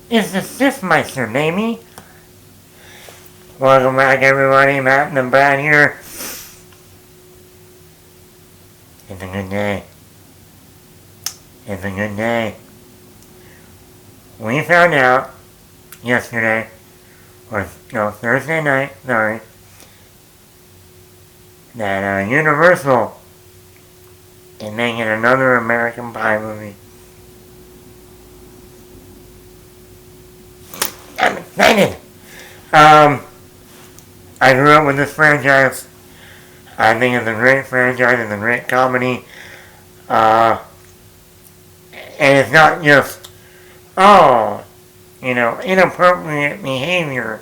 is the Sifmeister, baby. Welcome back, everybody. Matt and the Brad here. It's a good day. It's a good day. We found out yesterday, or no, Thursday night, sorry, that Universal is making another American Pie movie. I'm excited! I grew up with this franchise. I think it's a great franchise, it's a great comedy. And it's not just, inappropriate behavior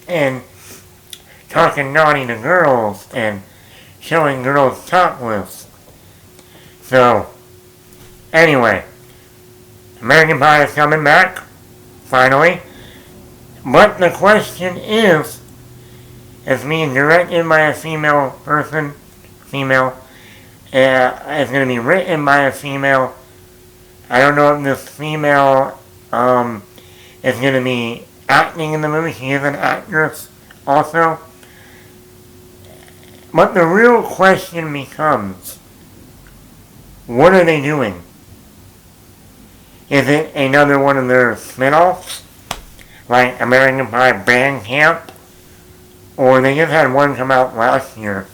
and talking naughty to girls and showing girls topless. So, anyway, American Pie is coming back, finally. But the question is, it's being directed by a female person, it's going to be written by a female. I don't know if this female is going to be acting in the movie. She is an actress also. But the real question becomes, what are they doing? Is it another one of their spin-offs? Like American Pie Band Camp? Or they just had one come out last year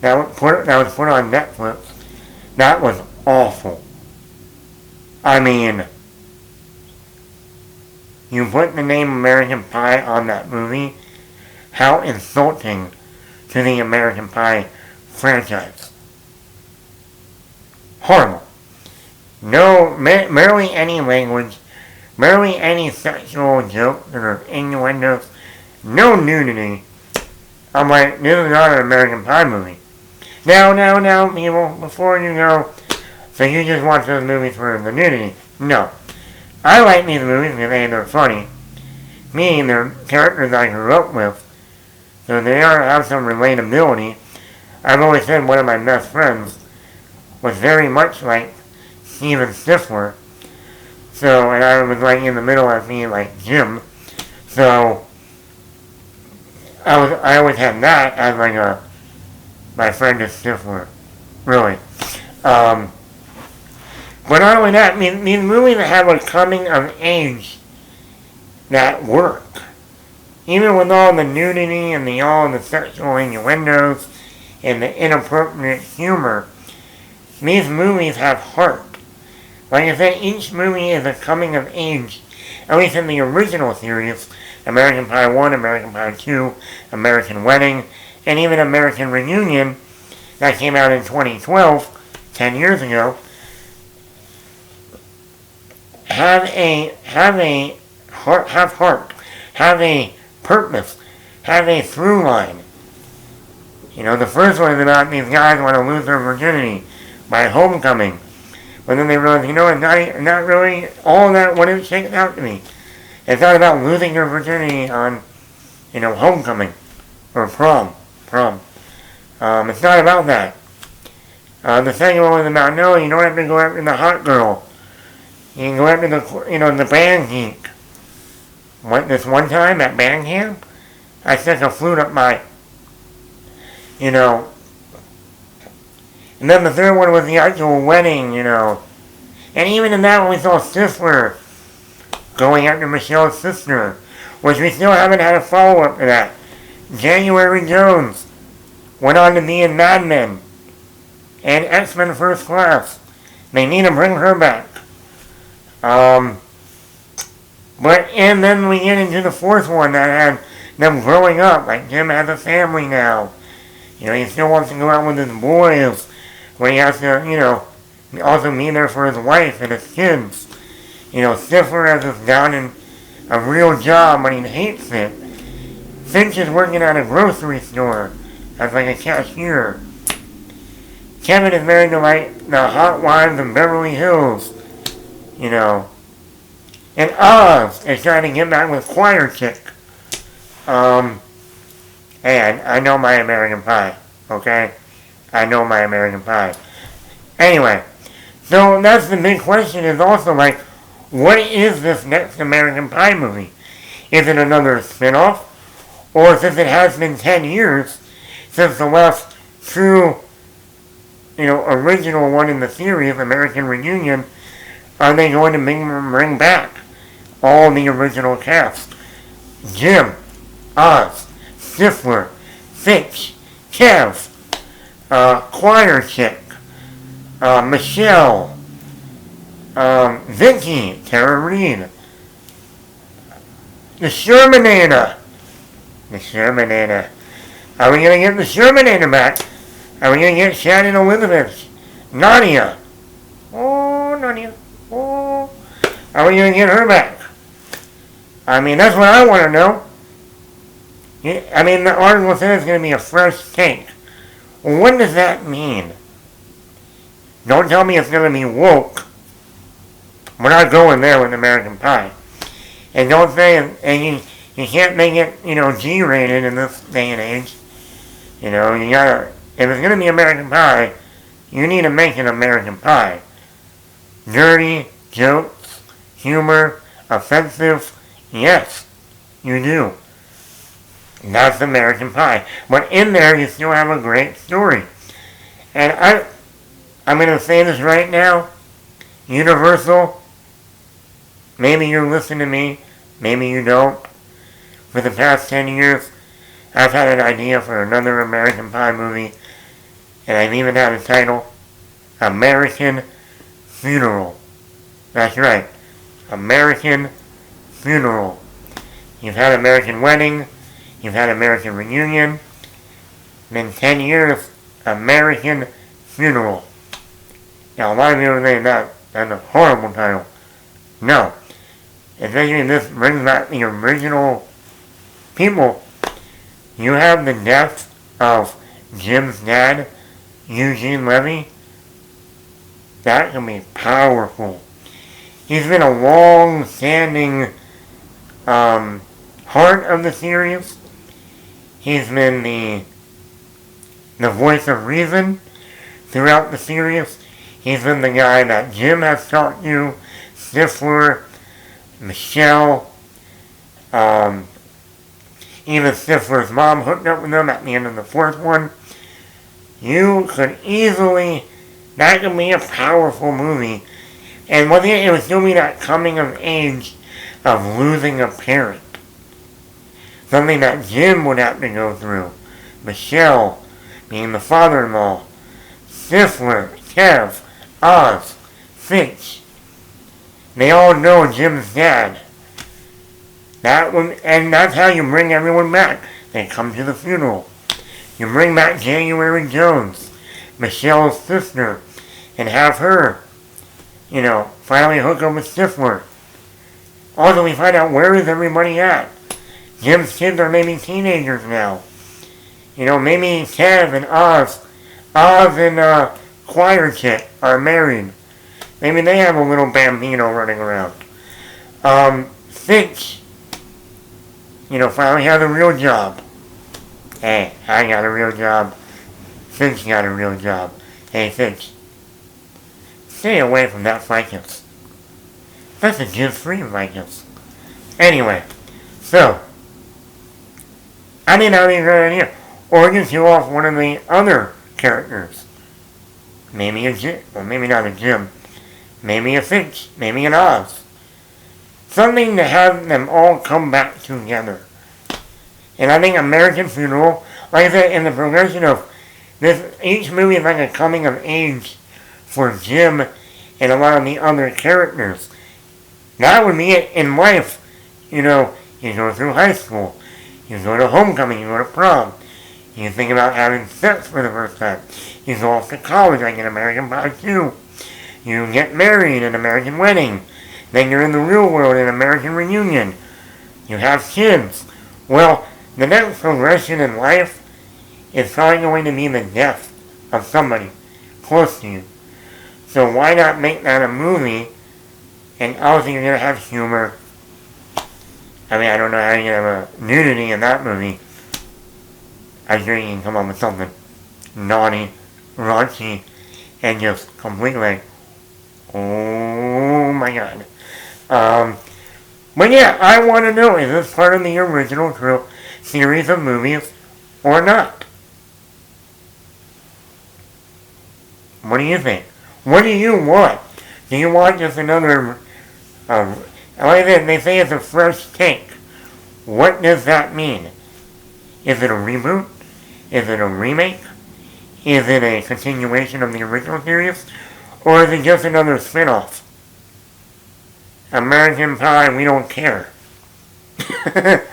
that was put on Netflix. That was awful. I mean, you put the name American Pie on that movie, how insulting to the American Pie franchise. Horrible. No, barely any language, barely any sexual jokes or innuendos, no nudity. I'm like, this is not an American Pie movie. Now, people, before you go, so you just watch those movies for the nudity. No. I like these movies because they're funny. Me, they're characters I grew up with, so they have some relatability. I've always said one of my best friends was very much like Steven Stifler. So, and I was like in the middle of being like Jim. So, I always had that as like my friend is Stifler. Really. But not only that, these movies have a coming of age that work. Even with all the nudity and all the sexual innuendos and the inappropriate humor, these movies have heart. Like I said, each movie is a coming of age, at least in the original series. American Pie 1, American Pie 2, American Wedding, and even American Reunion that came out in 2012, 10 years ago, have heart, have a purpose, have a through line. You know, the first one is about these guys want to lose their virginity by homecoming. But then they realize, it's not really all that what it's shaken out to be. It's not about losing your virginity on, homecoming or prom. It's not about that. The second one was about, no, you don't have to go after the hot girl. You can go after the band geek. This one time at band camp, I stuck a flute up my, And then the third one was the actual wedding, And even in that one we saw Stifler going after Michelle's sister, which we still haven't had a follow-up to that. January Jones went on to be in Mad Men and X-Men First Class. They need to bring her back. And then we get into the fourth one that had them growing up. Like Jim has a family now. He still wants to go out with his boys, but he has to, also be there for his wife and his kids. Stifler has this down in a real job, but he hates it. Finch is working at a grocery store as like a cashier. Kevin is married to like the hot wives of Beverly Hills. And Oz is trying to get back with Choir Chick. Hey, I know my American Pie, okay? I know my American Pie. Anyway, so that's the big question is also like, what is this next American Pie movie? Is it another spin-off? Or since it has been 10 years since the last true, original one in the series, American Reunion, are they going to bring back all the original cast? Jim, Oz, Stifler, Fitch, Kev, Choir Chick, Michelle, Vicky, Tara Reid, the Shermanator. The Shermanator. Are we going to get the Shermanator back? Are we going to get Shannon Elizabeth? Nadia. Oh, Nadia. Oh. Are we going to get her back? I mean, that's what I want to know. I mean, the article says it's going to be a fresh take. Well, what does that mean? Don't tell me it's going to be woke. We're not going there with American Pie. And don't say, and you can't make it, G-rated in this day and age. You gotta, if it's gonna be American Pie, you need to make it American Pie. Dirty, jokes, humor, offensive, yes, you do. That's American Pie. But in there, you still have a great story. And I'm gonna say this right now, Universal, maybe you listen to me, maybe you don't. For the past 10 years, I've had an idea for another American Pie movie, and I've even had a title, American Funeral. That's right, American Funeral. You've had American Wedding, you've had American Reunion, then 10 years, American Funeral. Now, a lot of people say that's a horrible title. No. Especially this brings back the original people. You have the death of Jim's dad, Eugene Levy. That can be powerful. He's been a long-standing heart of the series. He's been the voice of reason throughout the series. He's been the guy that Jim has talked to, Stifler, Michelle, even Stifler's mom hooked up with them at the end of the fourth one. You could easily, that could be a powerful movie. And one thing, it would still be that coming of age of losing a parent. Something that Jim would have to go through. Michelle being the father-in-law. Stifler, Kev, Oz, Fitch. They all know Jim's dad. And that's how you bring everyone back. They come to the funeral. You bring back January Jones, Michelle's sister, and have her, finally hook up with Stifler. Also, we find out where is everybody at. Jim's kids are maybe teenagers now. Maybe Kev and Oz and Choir Chick are married. Maybe they have a little bambino running around. Fitch, finally has a real job. Hey, I got a real job. Fitch got a real job. Hey, Fitch, stay away from that ficus. That's a Jim-free ficus. Anyway, so, I didn't have any good idea. Or you kill off one of the other characters. Maybe a Jim, or maybe not a Jim. Maybe a Fitch, maybe an Oz. Something to have them all come back together. And I think American Funeral, like I said, in the progression of this, each movie is like a coming of age for Jim and a lot of the other characters. That would be it in life. You go through high school, you go to homecoming, you go to prom, you think about having sex for the first time, you go off to college like in American Pie 2, you get married in American Wedding, then you're in the real world in American Reunion, you have kids. Well, the next progression in life is probably going to be the death of somebody close to you. So why not make that a movie? And obviously you're going to have humor. I mean, I don't know how you can have a nudity in that movie. I'm sure you can come up with something naughty, raunchy, and just completely, oh my god. But yeah, I want to know, is this part of the original series of movies or not? What do you think? What do you want? Do you want just another, like they say it's a fresh take. What does that mean? Is it a reboot? Is it a remake? Is it a continuation of the original series? Or is it just another spin-off? American Pie, we don't care. But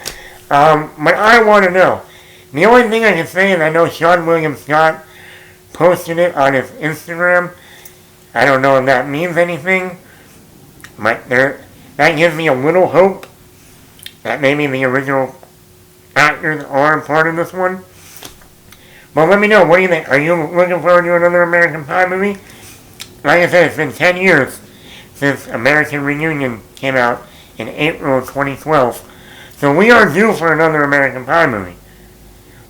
I want to know. The only thing I can say is I know Sean William Scott posted it on his Instagram. I don't know if that means anything, but that gives me a little hope that maybe the original actors are part of this one. But let me know, what do you think? Are you looking forward to another American Pie movie? Like I said, it's been 10 years since American Reunion came out in April of 2012. So we are due for another American Pie movie.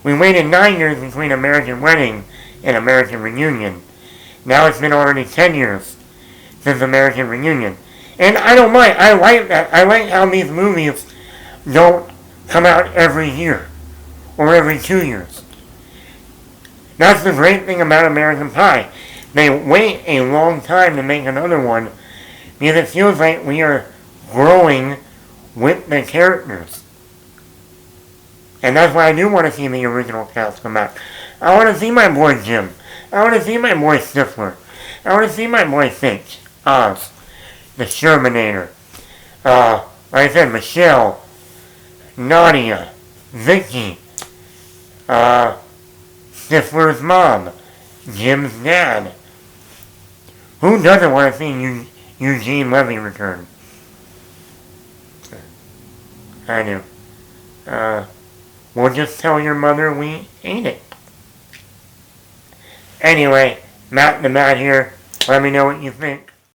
We waited 9 years between American Wedding and American Reunion. Now it's been already 10 years since American Reunion. And I don't mind. I like that. I like how these movies don't come out every year or every 2 years. That's the great thing about American Pie. They wait a long time to make another one because it feels like we are growing with the characters. And that's why I do want to see the original cast come back. I want to see my boy Jim. I want to see my boy Stifler. I want to see my boy Finch, Oz, the Shermanator. Like I said, Michelle, Nadia, Vicky, Stifler's mom, Jim's dad. Who doesn't want to see Eugene Levy return? I do. We'll just tell your mother we ate it. Anyway, Matt the Matt here. Let me know what you think.